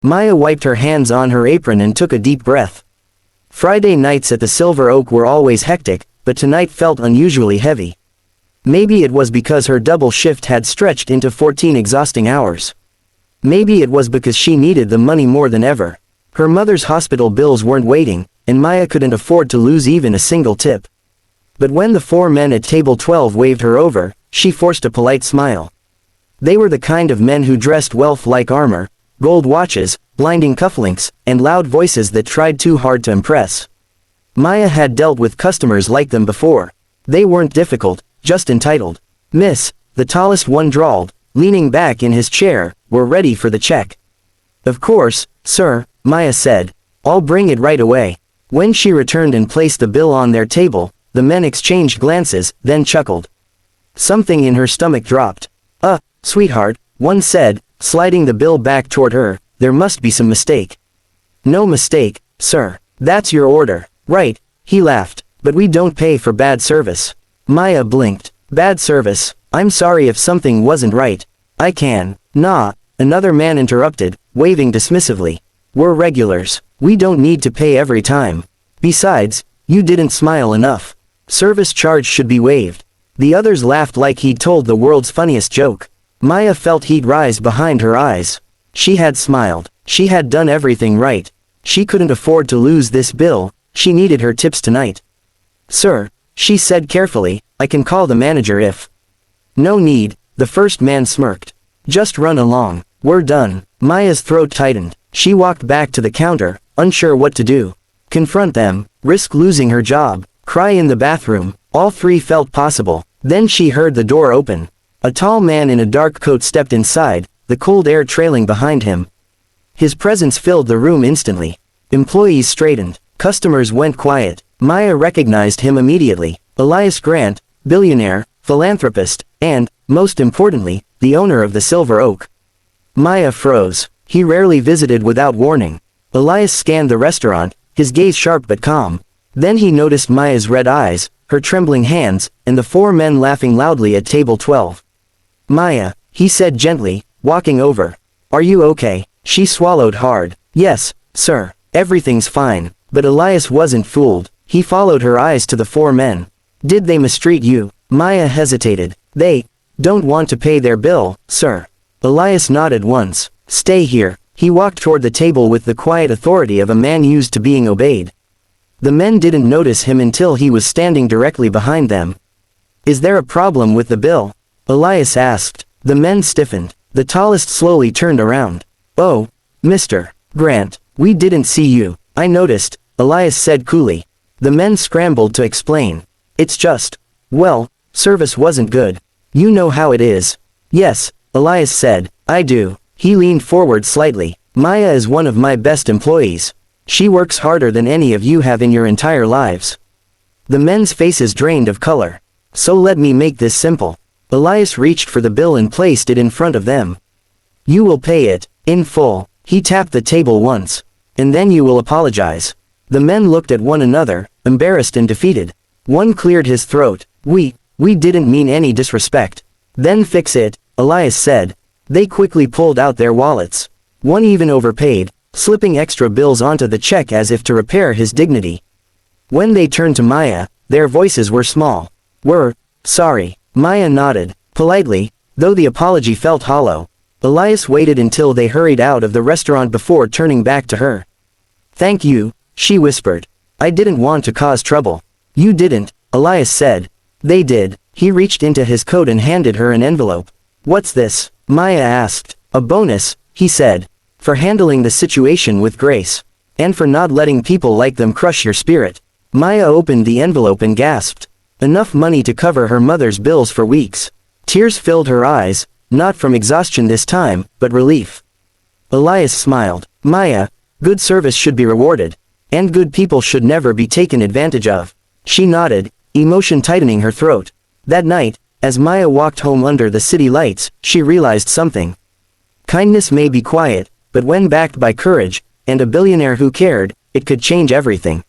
Maya wiped her hands on her apron and took a deep breath. Friday nights at the Silver Oak were always hectic, but tonight felt unusually heavy. Maybe it was because her double shift had stretched into 14 exhausting hours. Maybe it was because she needed the money more than ever. Her mother's hospital bills weren't waiting, and Maya couldn't afford to lose even a single tip. But when the four men at table 12 waved her over, she forced a polite smile. They were the kind of men who dressed wealth like armor, gold watches, blinding cufflinks, and loud voices that tried too hard to impress. Maya had dealt with customers like them before. They weren't difficult, just entitled. "Miss," the tallest one drawled, leaning back in his chair, "we're ready for the check." "Of course, sir," Maya said. "I'll bring it right away." When she returned and placed the bill on their table, the men exchanged glances, then chuckled. Something in her stomach dropped. Sweetheart," one said, sliding the bill back toward her, "there must be some mistake." "No mistake, sir. That's your order." "Right," he laughed, "but we don't pay for bad service." Maya blinked. "Bad service? I'm sorry if something wasn't right. I can." "Nah," another man interrupted, waving dismissively. "We're regulars. We don't need to pay every time. Besides, you didn't smile enough. Service charge should be waived." The others laughed like he'd told the world's funniest joke. Maya felt heat rise behind her eyes. She had smiled. She had done everything right. She couldn't afford to lose this bill. She needed her tips tonight. "Sir," she said carefully, "I can call the manager if—" "No need," the first man smirked. "Just run along. We're done." Maya's throat tightened. She walked back to the counter, unsure what to do. Confront them, risk losing her job, cry in the bathroom. All three felt possible. Then she heard the door open. A tall man in a dark coat stepped inside, the cold air trailing behind him. His presence filled the room instantly. Employees straightened. Customers went quiet. Maya recognized him immediately. Elias Grant, billionaire, philanthropist, and, most importantly, the owner of the Silver Oak. Maya froze. He rarely visited without warning. Elias scanned the restaurant, his gaze sharp but calm. Then he noticed Maya's red eyes, her trembling hands, and the four men laughing loudly at table 12. "Maya," he said gently, walking over. "Are you okay?" She swallowed hard. "Yes, sir. Everything's fine." But Elias wasn't fooled. He followed her eyes to the four men. "Did they mistreat you?" Maya hesitated. "They don't want to pay their bill, sir." Elias nodded once. "Stay here." He walked toward the table with the quiet authority of a man used to being obeyed. The men didn't notice him until he was standing directly behind them. "Is there a problem with the bill?" Elias asked. The men stiffened. The tallest slowly turned around. "Oh, Mr. Grant, we didn't see you." "I noticed," Elias said coolly. The men scrambled to explain. "It's just, well, service wasn't good. You know how it is." "Yes," Elias said, "I do." He leaned forward slightly. "Maya is one of my best employees. She works harder than any of you have in your entire lives." The men's faces drained of color. "So let me make this simple." Elias reached for the bill and placed it in front of them. "You will pay it, in full." He tapped the table once. "And then you will apologize." The men looked at one another, embarrassed and defeated. One cleared his throat. We didn't mean any disrespect." "Then fix it," Elias said. They quickly pulled out their wallets. One even overpaid, slipping extra bills onto the check as if to repair his dignity. When they turned to Maya, their voices were small. "We're sorry." Maya nodded, politely, though the apology felt hollow. Elias waited until they hurried out of the restaurant before turning back to her. "Thank you," she whispered. "I didn't want to cause trouble." "You didn't," Elias said. "They did." He reached into his coat and handed her an envelope. "What's this?" Maya asked. "A bonus," he said. "For handling the situation with grace. And for not letting people like them crush your spirit." Maya opened the envelope and gasped. Enough money to cover her mother's bills for weeks. Tears filled her eyes, not from exhaustion this time, but relief. Elias smiled. "Maya, good service should be rewarded. And good people should never be taken advantage of." She nodded, emotion tightening her throat. That night, as Maya walked home under the city lights, she realized something. Kindness may be quiet, but when backed by courage, and a billionaire who cared, it could change everything.